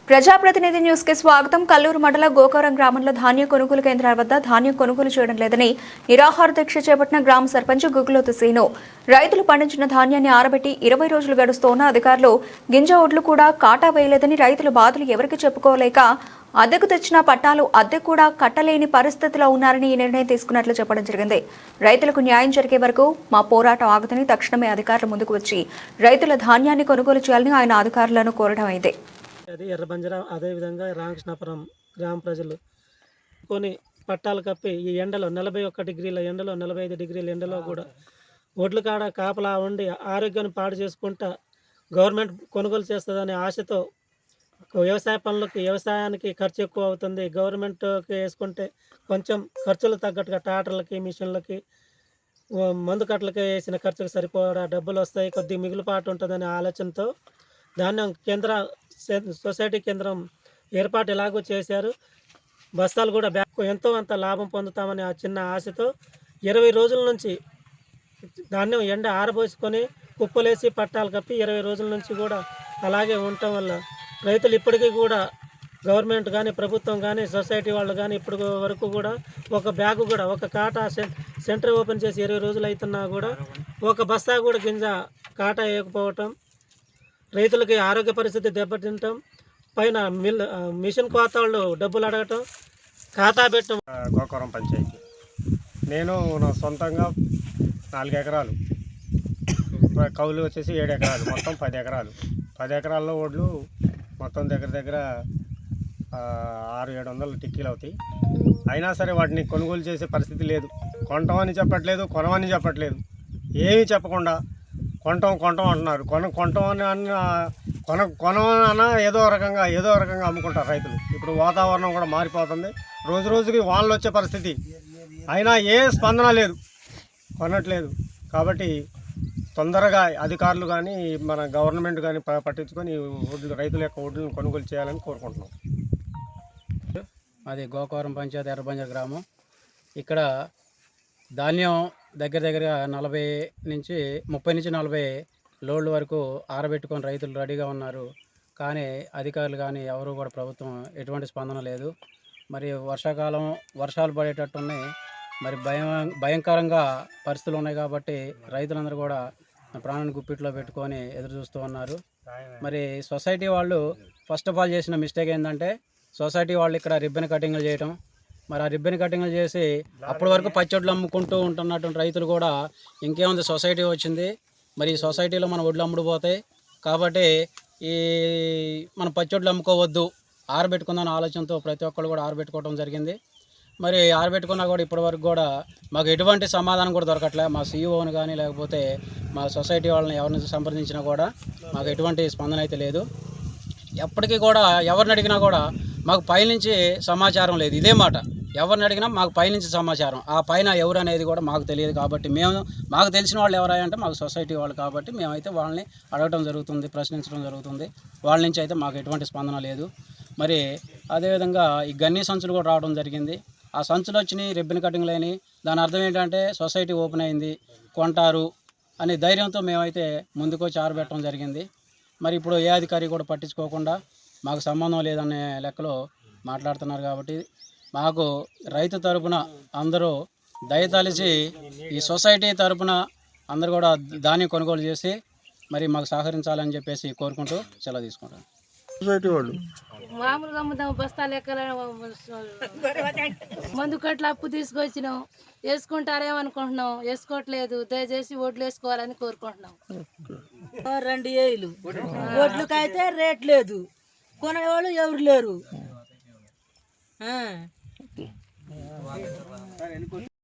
ప్రజాప్రతినిధి న్యూస్ కి స్వాగతం. కల్లూరు మండల గోకవరం గ్రామంలో ధాన్య కొనుగోలు కేంద్రాల వద్ద ధాన్యం కొనుగోలు చేయడం లేదని నిరాహార దీక్ష చేపట్టిన గ్రామ సర్పంచ్ గుగ్గులోతు సీను. రైతులు పండించిన ధాన్యాన్ని ఆరబెట్టి 20 రోజులు గడుస్తోన్న అధికారులు గింజ ఒడ్లు కూడా కాటా వేయలేదని రైతుల బాధలు ఎవరికి చెప్పుకోలేక అద్దెకు తెచ్చిన పట్టాలు అద్దె కూడా కట్టలేని పరిస్థితిలో ఉన్నారని ఈ నిర్ణయం తీసుకున్నట్లు చెప్పడం జరిగింది. రైతులకు న్యాయం జరిగే వరకు మా పోరాటం ఆగదని తక్షణమే అధికారులు ముందుకు వచ్చి రైతుల ధాన్యాన్ని కొనుగోలు చేయాలని ఆయన అధికారులను కోరడం అయింది. అది ఎర్రబంజర అదేవిధంగా రామకృష్ణాపురం గ్రామ ప్రజలు కొన్ని పట్టాలు కప్పి ఈ ఎండలో 41 డిగ్రీల ఎండలో 45 డిగ్రీల ఎండలో కూడా ఒడ్ల కాడ కాపలా ఉండి ఆరోగ్యాన్ని పాడు చేసుకుంటా గవర్నమెంట్ కొనుగోలు చేస్తుందనే ఆశతో వ్యవసాయ పనులకి వ్యవసాయానికి ఖర్చు ఎక్కువ అవుతుంది. గవర్నమెంట్కి వేసుకుంటే కొంచెం ఖర్చులు తగ్గట్టుగా ట్రాక్టర్లకి మిషన్లకి మందు కట్టలకి వేసిన ఖర్చుకు సరిపోడా డబ్బులు వస్తాయి, కొద్దిగా మిగులుపాటు ఉంటుందనే ఆలోచనతో ధాన్యం కేంద్ర సొసైటీ కేంద్రం ఏర్పాటు ఎలాగో చేశారు. బస్తాలు కూడా ఎంతో అంత లాభం పొందుతామని ఆ చిన్న ఆశతో 20 రోజుల నుంచి ధాన్యం ఎండ ఆరబోసుకొని కుప్పలేసి పట్టాలు కప్పి 20 రోజుల నుంచి కూడా అలాగే ఉండటం వల్ల రైతులు ఇప్పటికీ కూడా గవర్నమెంట్ కానీ ప్రభుత్వం కానీ సొసైటీ వాళ్ళు కానీ ఇప్పటి వరకు కూడా ఒక బ్యాగు కూడా ఒక కాటా సెంటర్ ఓపెన్ చేసి 20 రోజులు అవుతున్నా కూడా ఒక బస్తా కూడా గింజ కాటా వేయకపోవటం, రైతులకి ఆరోగ్య పరిస్థితి దెబ్బతింటాం, పైన మిషన్ కోత వాళ్ళు డబ్బులు అడగటం, ఖాతా పెట్టడం. గోకవరం పంచాయతీ నేను నా సొంతంగా 4 ఎకరాలు, కౌలు వచ్చేసి 7 ఎకరాలు, మొత్తం 10 ఎకరాలు. 10 ఎకరాల్లో ఓడ్లు మొత్తం దగ్గర 600-700 టిక్కీలు అవుతాయి. అయినా సరే వాటిని కొనుగోలు చేసే పరిస్థితి లేదు. కొంటామని చెప్పట్లేదు, కొనమని చెప్పట్లేదు, ఏమీ చెప్పకుండా కొంటాం అంటున్నారు. కొనమన్నా ఏదో రకంగా అమ్ముకుంటారు రైతులు. ఇప్పుడు వాతావరణం కూడా మారిపోతుంది, రోజు రోజుకి వానలు వచ్చే పరిస్థితి. అయినా ఏ స్పందన లేదు, కొనట్లేదు. కాబట్టి తొందరగా అధికారులు కానీ మన గవర్నమెంట్ కానీ పట్టించుకొని రైతుల యొక్క ఒడ్లను కొనుగోలు చేయాలని కోరుకుంటున్నాం. అది గోకవరం పంచాయతీ ఎర్రబంజర గ్రామం. ఇక్కడ ధాన్యం దగ్గర 30 నుంచి 40 లోడ్ల వరకు ఆరబెట్టుకొని రైతులు రెడీగా ఉన్నారు. కానీ అధికారులు కానీ ఎవరు కూడా ప్రభుత్వం ఎటువంటి స్పందన లేదు. మరి వర్షాకాలం వర్షాలు పడేటట్టు ఉన్నాయి, మరి భయంకరంగా పరిస్థితులు ఉన్నాయి. కాబట్టి రైతులందరూ కూడా ప్రాణాన్ని గుప్పిట్లో పెట్టుకొని ఎదురు చూస్తూ ఉన్నారు. మరి సొసైటీ వాళ్ళు ఫస్ట్ ఆఫ్ ఆల్ చేసిన మిస్టేక్ ఏంటంటే సొసైటీ వాళ్ళు ఇక్కడ రిబ్బన్ కటింగ్లు చేయటం. మరి ఆ రిబ్బన్ కటింగ్లు చేసి అప్పటి వరకు పచ్చొడ్లు అమ్ముకుంటూ ఉంటున్నటువంటి రైతులు కూడా ఇంకేముంది సొసైటీ వచ్చింది, మరి ఈ సొసైటీలో మన ఒడ్లు అమ్ముడుపోతాయి కాబట్టి ఈ మన పచ్చొడ్లు అమ్ముకోవద్దు, ఆరబెట్టుకుందాం ఆలోచనతో ప్రతి ఒక్కళ్ళు కూడా ఆరబెట్టుకోవడం జరిగింది. మరి ఆరబెట్టుకున్నా కూడా ఇప్పటివరకు కూడా మాకు ఎటువంటి సమాధానం కూడా దొరకట్లే. మా సీఈఓని కానీ లేకపోతే మా సొసైటీ వాళ్ళని ఎవరిని సంప్రదించినా కూడా మాకు ఎటువంటి స్పందన అయితే లేదు. ఎప్పటికీ కూడా ఎవరిని అడిగినా కూడా మాకు పైనుంచి సమాచారం లేదు. ఇదే మాట, ఎవరిని అడిగినా మాకు పైనుంచి సమాచారం, ఆ పైన ఎవరు అనేది కూడా మాకు తెలియదు. కాబట్టి మాకు తెలిసిన వాళ్ళు ఎవరంటే మాకు సొసైటీ వాళ్ళు. కాబట్టి మేమైతే వాళ్ళని అడగటం జరుగుతుంది, ప్రశ్నించడం జరుగుతుంది. వాళ్ళ నుంచి అయితే మాకు ఎటువంటి స్పందన లేదు. మరి అదేవిధంగా ఈ గన్నీ సంచులు కూడా రావడం జరిగింది. ఆ సంచులు వచ్చినాయి, రిబ్బన్ కటింగ్లు అయినాయి. దాని అర్థం ఏంటంటే సొసైటీ ఓపెన్ అయింది, కొంటారు అనే ధైర్యంతో మేమైతే ముందుకొచ్చి ఆరబెట్టడం జరిగింది. మరి ఇప్పుడు ఏ అధికారి కూడా పట్టించుకోకుండా మాకు సంబంధం లేదనే లెక్కలో మాట్లాడుతున్నారు. కాబట్టి మాకు రైతు తరపున అందరూ దయతలిచి ఈ సొసైటీ తరపున అందరూ కూడా ధాన్యం కొనుగోలు చేసి మరి మాకు సహకరించాలని చెప్పేసి కోరుకుంటూ సెలవు తీసుకుంటాను. సొసైటీ వాళ్ళు మామూలుగా అమ్ముదాం, బస్తాలు ఎక్కడ మందు కట్ల అప్పు తీసుకొచ్చినాం, వేసుకుంటారేమనుకుంటున్నాం, వేసుకోవట్లేదు. దయచేసి ఓట్లు వేసుకోవాలని కోరుకుంటున్నాం. 2 ఏళ్ళు ఓట్లకైతే రేట్ లేదు, కొనేవాళ్ళు ఎవరు లేరు.